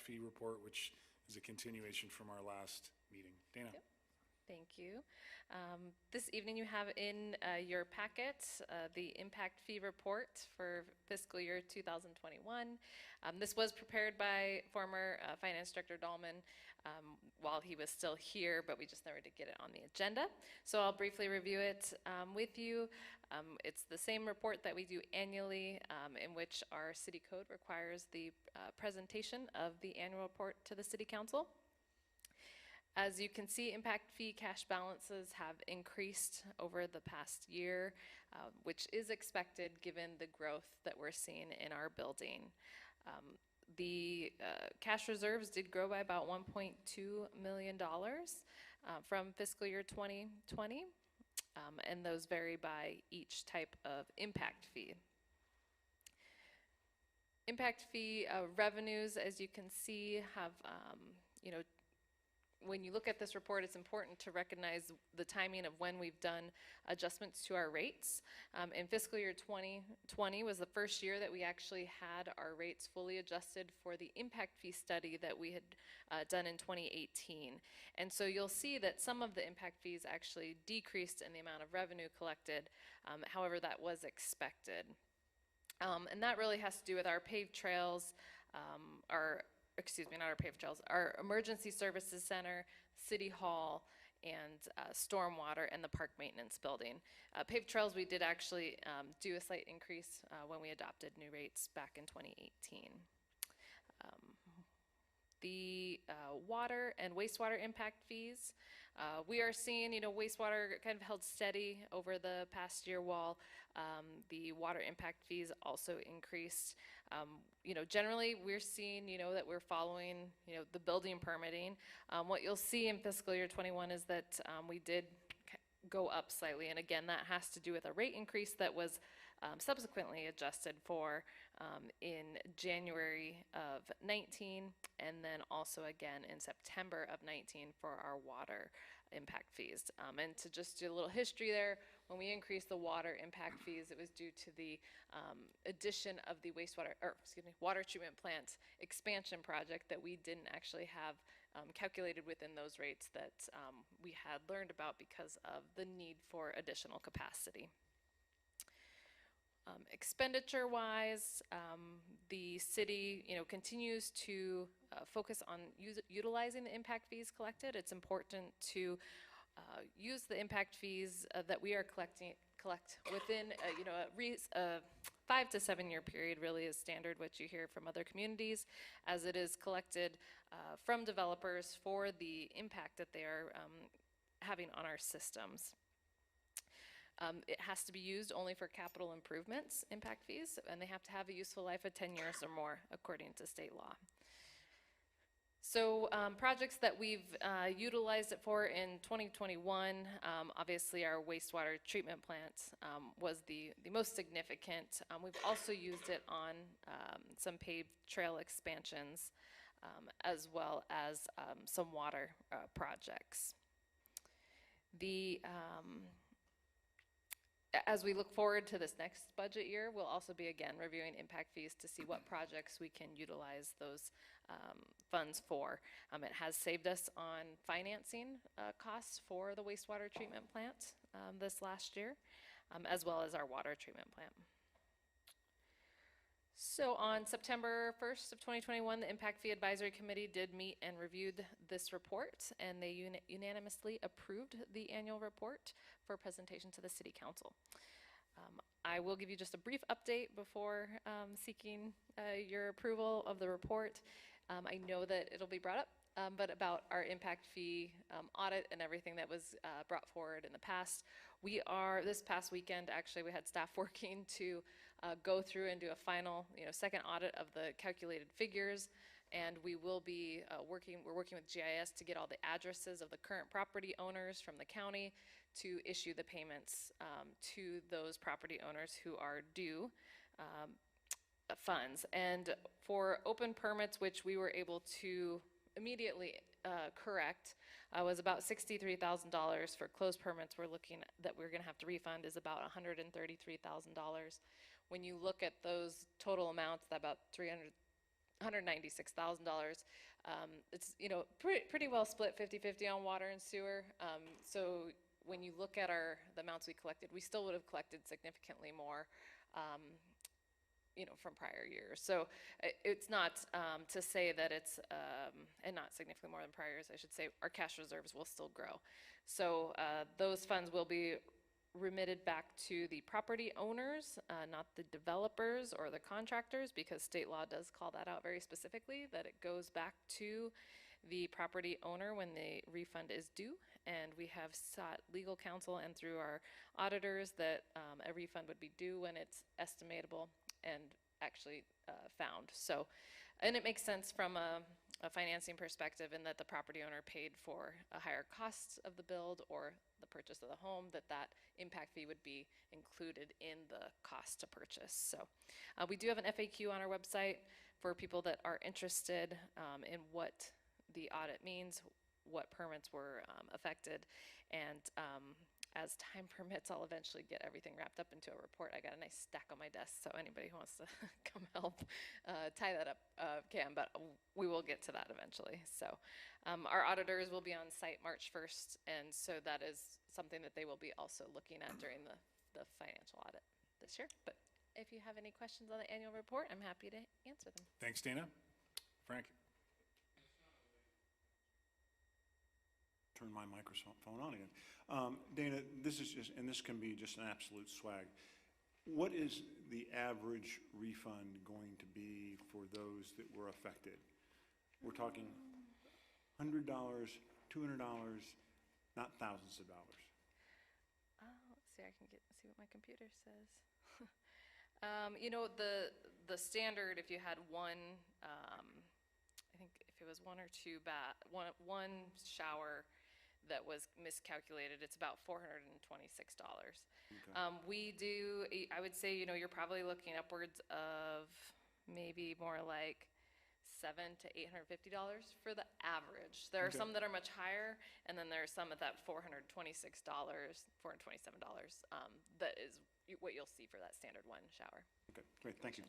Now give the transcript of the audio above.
fee report, which is a continuation from our last meeting. Dana. Yep. Thank you. This evening you have in your packet the impact fee report for fiscal year 2021. This was prepared by former Finance Director Dahlman while he was still here, but we just never did get it on the agenda. So I'll briefly review it with you. It's the same report that we do annually, in which our city code requires the presentation of the annual report to the City Council. As you can see, impact fee cash balances have increased over the past year, which is expected given the growth that we're seeing in our building. The cash reserves did grow by about $1.2 million from fiscal year 2020, and those vary by each type of impact fee. Impact fee revenues, as you can see, have, when you look at this report, it's important to recognize the timing of when we've done adjustments to our rates. In fiscal year 2020 was the first year that we actually had our rates fully adjusted for the impact fee study that we had done in 2018. And so you'll see that some of the impact fees actually decreased in the amount of revenue collected. However, that was expected. And that really has to do with our paved trails, our emergency services center, city hall, and stormwater, and the park maintenance building. Paved trails, we did actually do a slight increase when we adopted new rates back in 2018. The water and wastewater impact fees, we are seeing, wastewater kind of held steady over the past year while the water impact fees also increased. Generally we're seeing, that we're following, the building permitting. What you'll see in fiscal year 21 is that we did go up slightly, and again, that has to do with a rate increase that was subsequently adjusted for in January of 19, and then also again in September of 19 for our water impact fees. And to just do a little history there, when we increased the water impact fees, it was due to the addition of the water treatment plant expansion project that we didn't actually have calculated within those rates that we had learned about because of the need for additional capacity. Expenditure-wise, the city, continues to focus on utilizing the impact fees collected. It's important to use the impact fees that we are collect within, a 5 to 7 year period really is standard, what you hear from other communities, as it is collected from developers for the impact that they are having on our systems. It has to be used only for capital improvements, impact fees, and they have to have a useful life of 10 years or more, according to state law. So projects that we've utilized it for in 2021, obviously our wastewater treatment plant was the most significant. We've also used it on some paved trail expansions, as well as some water projects. As we look forward to this next budget year, we'll also be again reviewing impact fees to see what projects we can utilize those funds for. It has saved us on financing costs for the wastewater treatment plant this last year, as well as our water treatment plant. So on September 1st of 2021, the Impact Fee Advisory Committee did meet and reviewed this report, and they unanimously approved the annual report for presentation to the City Council. I will give you just a brief update before seeking your approval of the report. I know that it'll be brought up, but about our impact fee audit and everything that was brought forward in the past. This past weekend, actually, we had staff working to go through and do a final, second audit of the calculated figures, and we will be we're working with GIS to get all the addresses of the current property owners from the county to issue the payments to those property owners who are due funds. And for open permits, which we were able to immediately correct, was about $63,000. For closed permits, we're looking that we're going to have to refund is about $133,000. When you look at those total amounts, about $196,000. It's, pretty well split 50/50 on water and sewer. So when you look at the amounts we collected, we still would have collected significantly more, from prior years. So it's not to say that it's, and not significantly more than prior years, I should say, our cash reserves will still grow. So those funds will be remitted back to the property owners, not the developers or the contractors, because state law does call that out very specifically, that it goes back to the property owner when the refund is due. And we have sought legal counsel and through our auditors that a refund would be due when it's estimatable and actually found. So, and it makes sense from a financing perspective in that the property owner paid for a higher cost of the build or the purchase of the home, that impact fee would be included in the cost to purchase. So we do have an FAQ on our website for people that are interested in what the audit means, what permits were affected, and as time permits, I'll eventually get everything wrapped up into a report. I got a nice stack on my desk, so anybody who wants to come help tie that up can, but we will get to that eventually. So our auditors will be on site March 1st, and so that is something that they will be also looking at during the financial audit this year. But if you have any questions on the annual report, I'm happy to answer them. Thanks, Dana. Frank? Turn my microphone on again. Dana, this is just, and this can be just an absolute swag. What is the average refund going to be for those that were affected? We're talking $100, $200, not thousands of dollars. Let's see, I can see what my computer says. The standard, if you had one, I think if it was one or two one shower that was miscalculated, it's about $426. Okay. We do, I would say, you're probably looking upwards of maybe more like $700 to $850 for the average. There are Okay. some that are much higher, and then there are some at that $426, $427. That is what you'll see for that standard one shower. Okay, great, thank you.